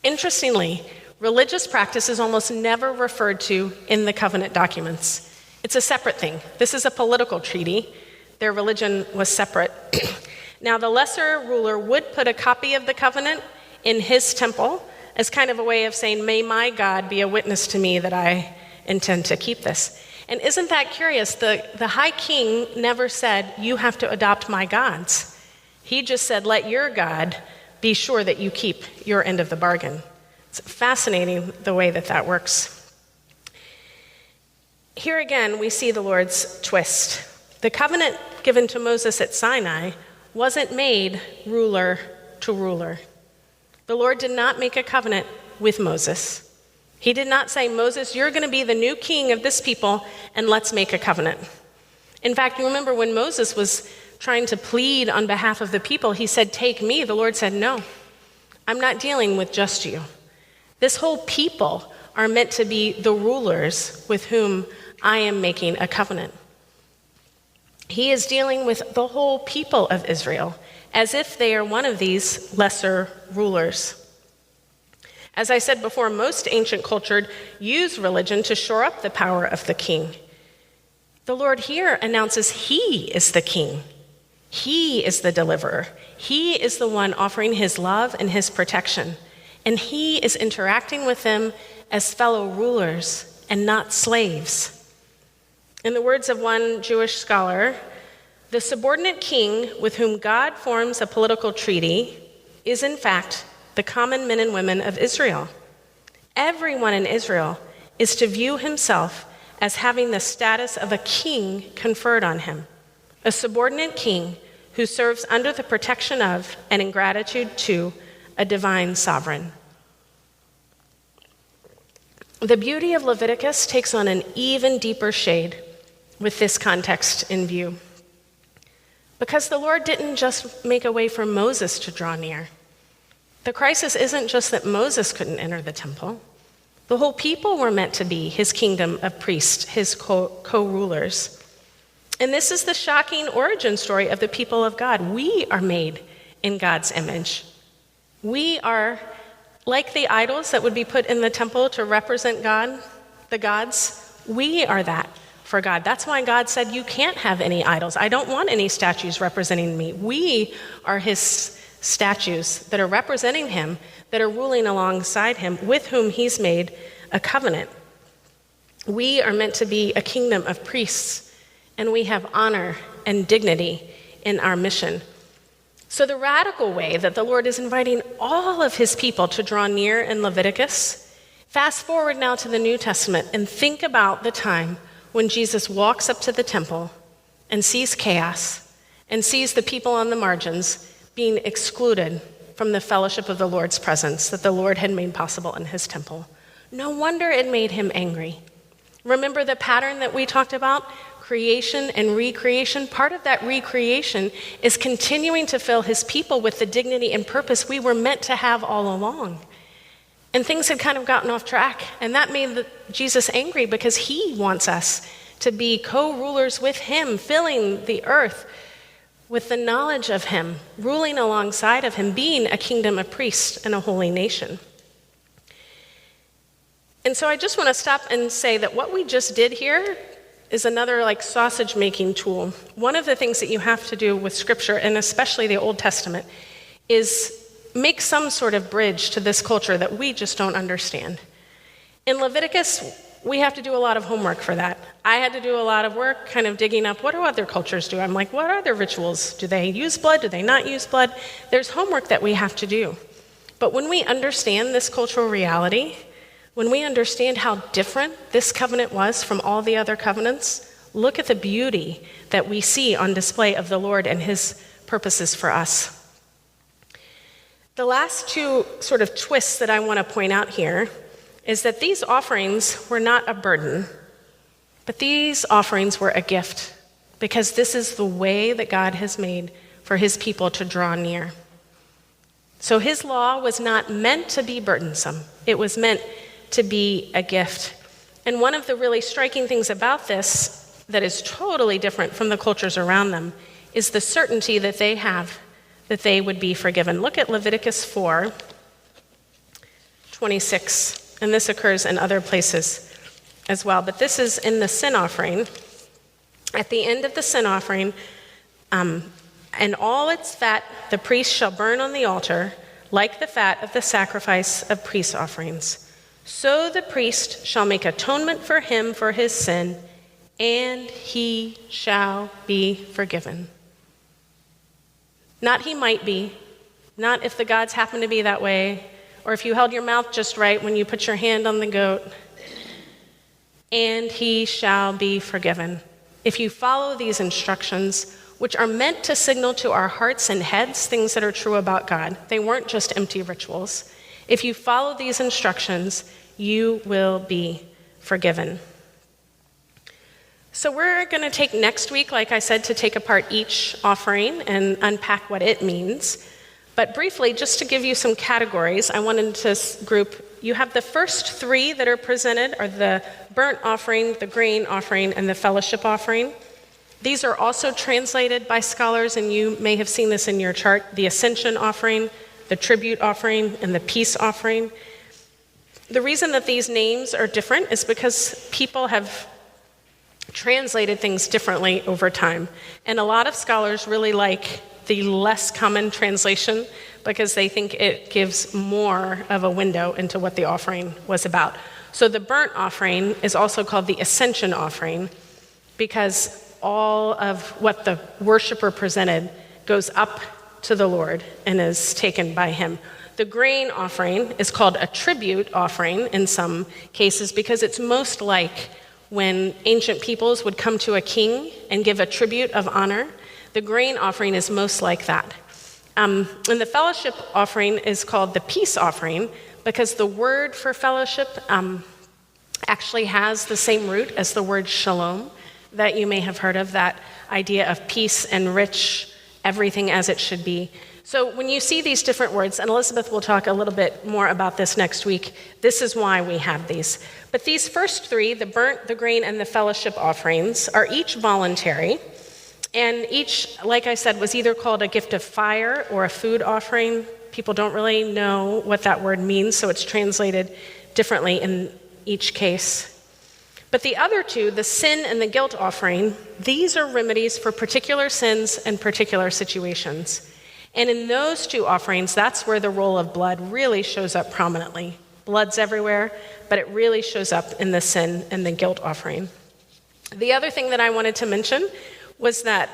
Interestingly, religious practice is almost never referred to in the covenant documents. It's a separate thing. This is a political treaty. Their religion was separate. Now, the lesser ruler would put a copy of the covenant in his temple as kind of a way of saying, may my God be a witness to me that I intend to keep this. And isn't that curious? The high king never said, you have to adopt my gods. He just said, let your God be sure that you keep your end of the bargain. It's fascinating the way that works. Here again, we see the Lord's twist. The covenant given to Moses at Sinai wasn't made ruler to ruler. The Lord did not make a covenant with Moses. He did not say, Moses, you're going to be the new king of this people, and let's make a covenant. In fact, you remember when Moses was trying to plead on behalf of the people, he said, take me. The Lord said, no, I'm not dealing with just you. This whole people are meant to be the rulers with whom I am making a covenant. He is dealing with the whole people of Israel as if they are one of these lesser rulers. As I said before, most ancient cultures use religion to shore up the power of the king. The Lord here announces he is the king. He is the deliverer. He is the one offering his love and his protection. And he is interacting with them as fellow rulers and not slaves. In the words of one Jewish scholar, the subordinate king with whom God forms a political treaty is in fact the common men and women of Israel. Everyone in Israel is to view himself as having the status of a king conferred on him, a subordinate king who serves under the protection of and in gratitude to a divine sovereign. The beauty of Leviticus takes on an even deeper shade with this context in view. Because the Lord didn't just make a way for Moses to draw near. The crisis isn't just that Moses couldn't enter the temple. The whole people were meant to be his kingdom of priests, his co-rulers. And this is the shocking origin story of the people of God. We are made in God's image. We are like the idols that would be put in the temple to represent God, the gods. We are that for God. That's why God said, you can't have any idols. I don't want any statues representing me. We are his statues that are representing him, that are ruling alongside him, with whom he's made a covenant. We are meant to be a kingdom of priests, and we have honor and dignity in our mission. So the radical way that the Lord is inviting all of his people to draw near in Leviticus, fast forward now to the New Testament and think about the time when Jesus walks up to the temple and sees chaos and sees the people on the margins being excluded from the fellowship of the Lord's presence that the Lord had made possible in his temple. No wonder it made him angry. Remember the pattern that we talked about? creation and recreation. Part of that recreation is continuing to fill his people with the dignity and purpose we were meant to have all along. And things had kind of gotten off track, and that made Jesus angry because he wants us to be co-rulers with him, filling the earth with the knowledge of him, ruling alongside of him, being a kingdom of priests and a holy nation. And so I just want to stop and say that what we just did here is another sausage making tool. One of the things that you have to do with Scripture, and especially the Old Testament, is make some sort of bridge to this culture that we just don't understand. In Leviticus, we have to do a lot of homework for that. I had to do a lot of work kind of digging up, what do other cultures do? I'm like, what are their rituals? Do they use blood? Do they not use blood? There's homework that we have to do. But when we understand this cultural reality, when we understand how different this covenant was from all the other covenants, look at the beauty that we see on display of the Lord and his purposes for us. The last two sort of twists that I want to point out here is that these offerings were not a burden, but these offerings were a gift, because this is the way that God has made for his people to draw near. So his law was not meant to be burdensome. It was meant to be a gift. And one of the really striking things about this that is totally different from the cultures around them is the certainty that they have that they would be forgiven. Look at Leviticus 4:26, and this occurs in other places as well, but this is in the sin offering. At the end of the sin offering, and all its fat the priest shall burn on the altar, like the fat of the sacrifice of peace offerings. So the priest shall make atonement for him for his sin, and he shall be forgiven. Not he might be, not if the gods happen to be that way, or if you held your mouth just right when you put your hand on the goat. And he shall be forgiven. If you follow these instructions, which are meant to signal to our hearts and heads things that are true about God, they weren't just empty rituals. If you follow these instructions, you will be forgiven. So we're going to take next week, like I said, to take apart each offering and unpack what it means. But briefly, just to give you some categories, I wanted to group, you have the first three that are presented are the burnt offering, the grain offering, and the fellowship offering. These are also translated by scholars, and you may have seen this in your chart, the ascension offering, the tribute offering, and the peace offering. The reason that these names are different is because people have translated things differently over time. And a lot of scholars really like the less common translation because they think it gives more of a window into what the offering was about. So the burnt offering is also called the ascension offering because all of what the worshiper presented goes up to the Lord and is taken by him. The grain offering is called a tribute offering in some cases because it's most like when ancient peoples would come to a king and give a tribute of honor. The grain offering is most like that. And the fellowship offering is called the peace offering because the word for fellowship actually has the same root as the word shalom that you may have heard of, that idea of peace and rich, everything as it should be. So when you see these different words, and Elizabeth will talk a little bit more about this next week, this is why we have these. But these first three, the burnt, the grain, and the fellowship offerings, are each voluntary. And each, like I said, was either called a gift of fire or a food offering. People don't really know what that word means, so it's translated differently in each case. But the other two, the sin and the guilt offering, these are remedies for particular sins and particular situations. And in those two offerings, that's where the role of blood really shows up prominently. Blood's everywhere, but it really shows up in the sin and the guilt offering. The other thing that I wanted to mention was that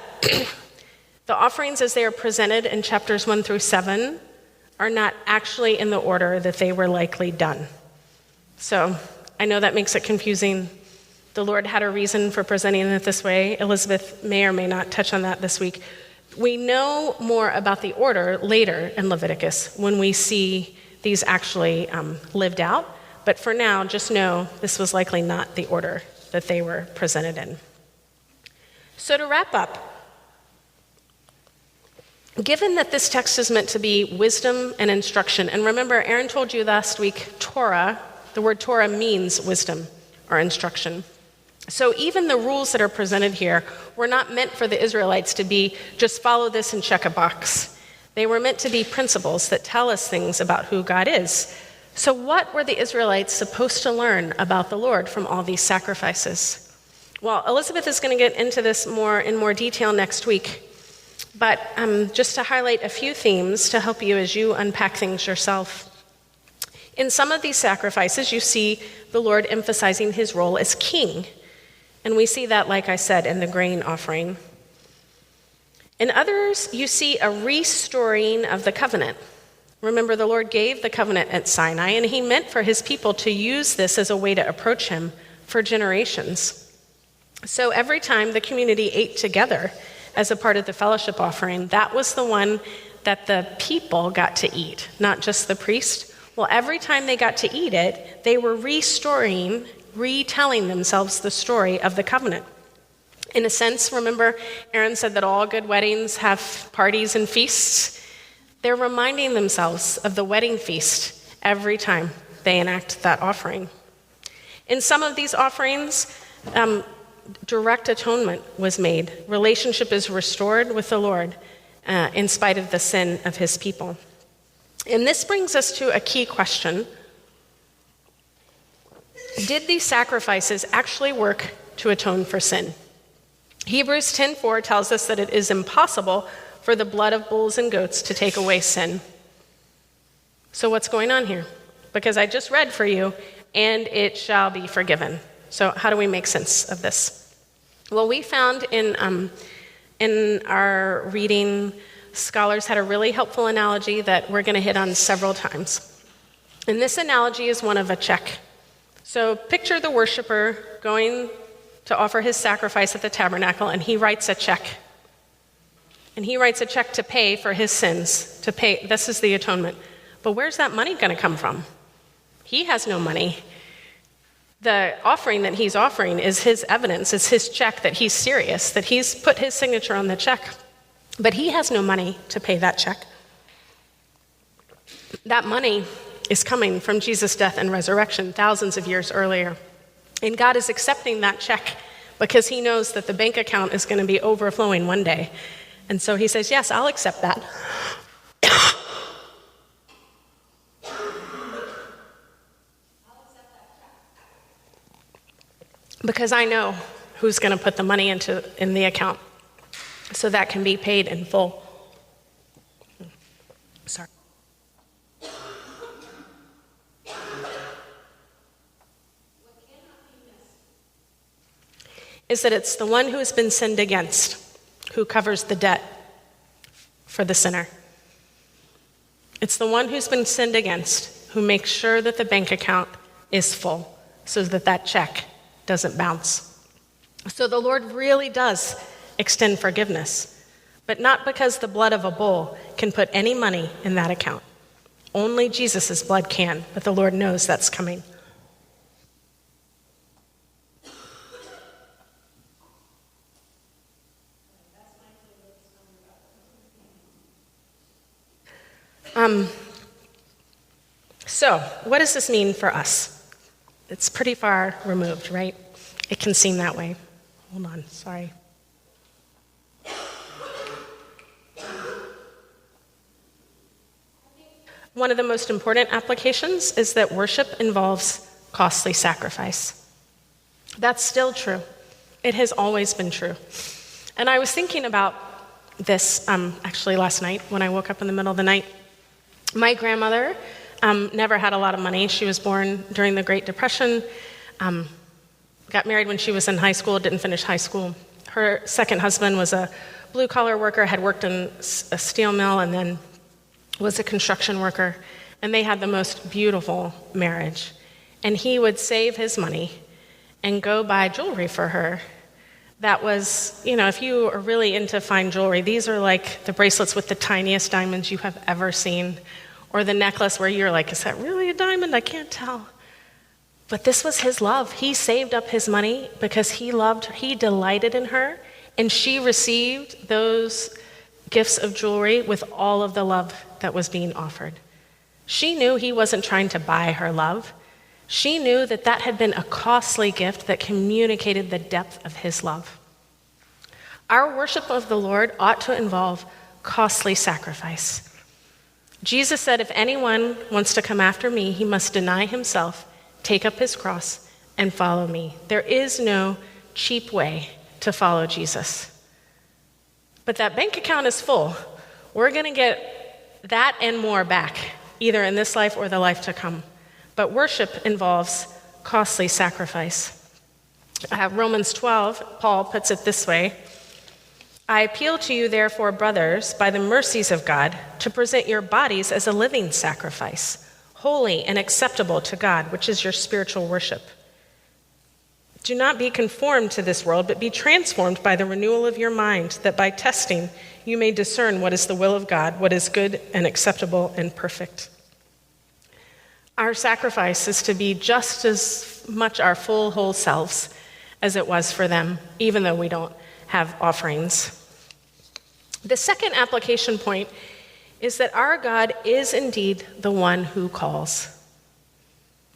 the offerings as they are presented in chapters 1 through 7 are not actually in the order that they were likely done. So I know that makes it confusing. The Lord had a reason for presenting it this way. Elizabeth may or may not touch on that this week. We know more about the order later in Leviticus when we see these actually lived out. But for now, just know this was likely not the order that they were presented in. So to wrap up, given that this text is meant to be wisdom and instruction, and remember, Aaron told you last week, Torah, the word Torah means wisdom or instruction. So even the rules that are presented here were not meant for the Israelites to be just follow this and check a box. They were meant to be principles that tell us things about who God is. So what were the Israelites supposed to learn about the Lord from all these sacrifices? Well, Elizabeth is going to get into this in more detail next week. But just to highlight a few themes to help you as you unpack things yourself. In some of these sacrifices, you see the Lord emphasizing his role as king. And we see that, like I said, in the grain offering. In others, you see a restoring of the covenant. Remember, the Lord gave the covenant at Sinai, and he meant for his people to use this as a way to approach him for generations. So every time the community ate together as a part of the fellowship offering, that was the one that the people got to eat, not just the priest. Well, every time they got to eat it, they were retelling themselves the story of the covenant. In a sense, remember, Aaron said that all good weddings have parties and feasts. They're reminding themselves of the wedding feast every time they enact that offering. In some of these offerings, direct atonement was made. Relationship is restored with the Lord in spite of the sin of his people. And this brings us to a key question. Did these sacrifices actually work to atone for sin? Hebrews 10:4 tells us that it is impossible for the blood of bulls and goats to take away sin. So what's going on here? Because I just read for you, and it shall be forgiven. So how do we make sense of this? Well, we found in our reading, scholars had a really helpful analogy that we're going to hit on several times. And this analogy is one of a check. So picture the worshiper going to offer his sacrifice at the tabernacle, and he writes a check. And he writes a check to pay for his sins, to pay. This is the atonement. But where's that money going to come from? He has no money. The offering that he's offering is his evidence, is his check that he's serious, that he's put his signature on the check. But he has no money to pay that check. That money is coming from Jesus' death and resurrection thousands of years earlier. And God is accepting that check because he knows that the bank account is going to be overflowing one day. And so he says, yes, I'll accept that. Because I know who's going to put the money in the account so that can be paid in full. Sorry. Is that it's the one who has been sinned against who covers the debt for the sinner. It's the one who's been sinned against who makes sure that the bank account is full so that that check doesn't bounce. So the Lord really does extend forgiveness, but not because the blood of a bull can put any money in that account. Only Jesus' blood can, but the Lord knows that's coming. So, what does this mean for us? It's pretty far removed, right? It can seem that way. Hold on, sorry. One of the most important applications is that worship involves costly sacrifice. That's still true. It has always been true. And I was thinking about this actually last night when I woke up in the middle of the night. My grandmother never had a lot of money. She was born during the Great Depression, got married when she was in high school, didn't finish high school. Her second husband was a blue-collar worker, had worked in a steel mill, and then was a construction worker. And they had the most beautiful marriage. And he would save his money and go buy jewelry for her. That was, if you are really into fine jewelry, these are like the bracelets with the tiniest diamonds you have ever seen. Or the necklace where you're like, is that really a diamond? I can't tell. But this was his love. He saved up his money because he delighted in her, And she received those gifts of jewelry with all of the love that was being offered. She knew he wasn't trying to buy her love. She knew that that had been a costly gift that communicated the depth of his love. Our worship of the Lord ought to involve costly sacrifice. Jesus said, if anyone wants to come after me, he must deny himself, take up his cross, and follow me. There is no cheap way to follow Jesus. But that bank account is full. We're going to get that and more back, either in this life or the life to come. But worship involves costly sacrifice. Romans 12, Paul puts it this way: I appeal to you, therefore, brothers, by the mercies of God, to present your bodies as a living sacrifice, holy and acceptable to God, which is your spiritual worship. Do not be conformed to this world, but be transformed by the renewal of your mind, that by testing you may discern what is the will of God, what is good and acceptable and perfect. Our sacrifice is to be just as much our full, whole selves as it was for them, even though we don't have offerings. The second application point is that our God is indeed the one who calls.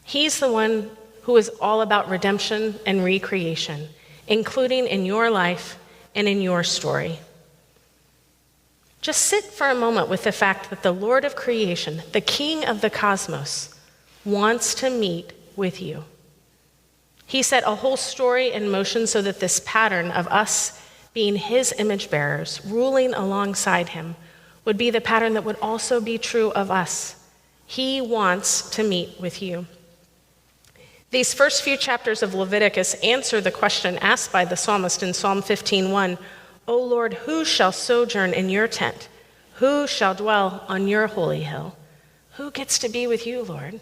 He's the one who is all about redemption and recreation, including in your life and in your story. Just sit for a moment with the fact that the Lord of creation, the King of the cosmos, wants to meet with you. He set a whole story in motion so that this pattern of us being his image bearers, ruling alongside him, would be the pattern that would also be true of us. He wants to meet with you. These first few chapters of Leviticus answer the question asked by the psalmist in Psalm 15:1, O Lord, who shall sojourn in your tent? Who shall dwell on your holy hill? Who gets to be with you, Lord?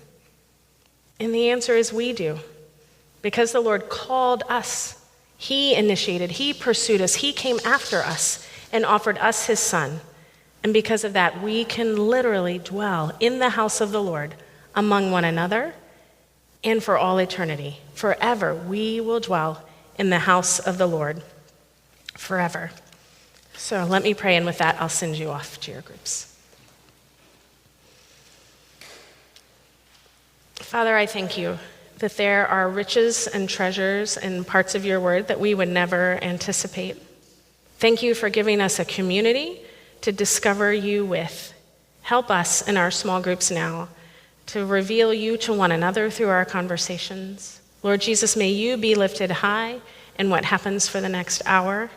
And the answer is we do. Because the Lord called us, he initiated, he pursued us, he came after us and offered us his son. And because of that, we can literally dwell in the house of the Lord among one another and for all eternity. Forever, we will dwell in the house of the Lord forever. So let me pray, and with that, I'll send you off to your groups. Father, I thank you that there are riches and treasures and parts of your word that we would never anticipate. Thank you for giving us a community to discover you with. Help us in our small groups now to reveal you to one another through our conversations. Lord Jesus, may you be lifted high in what happens for the next hour,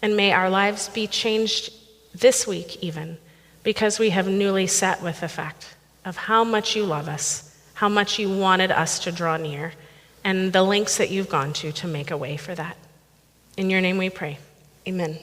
and may our lives be changed this week even, because we have newly sat with the fact of how much you love us, how much you wanted us to draw near, and the lengths that you've gone to make a way for that. In your name we pray. Amen.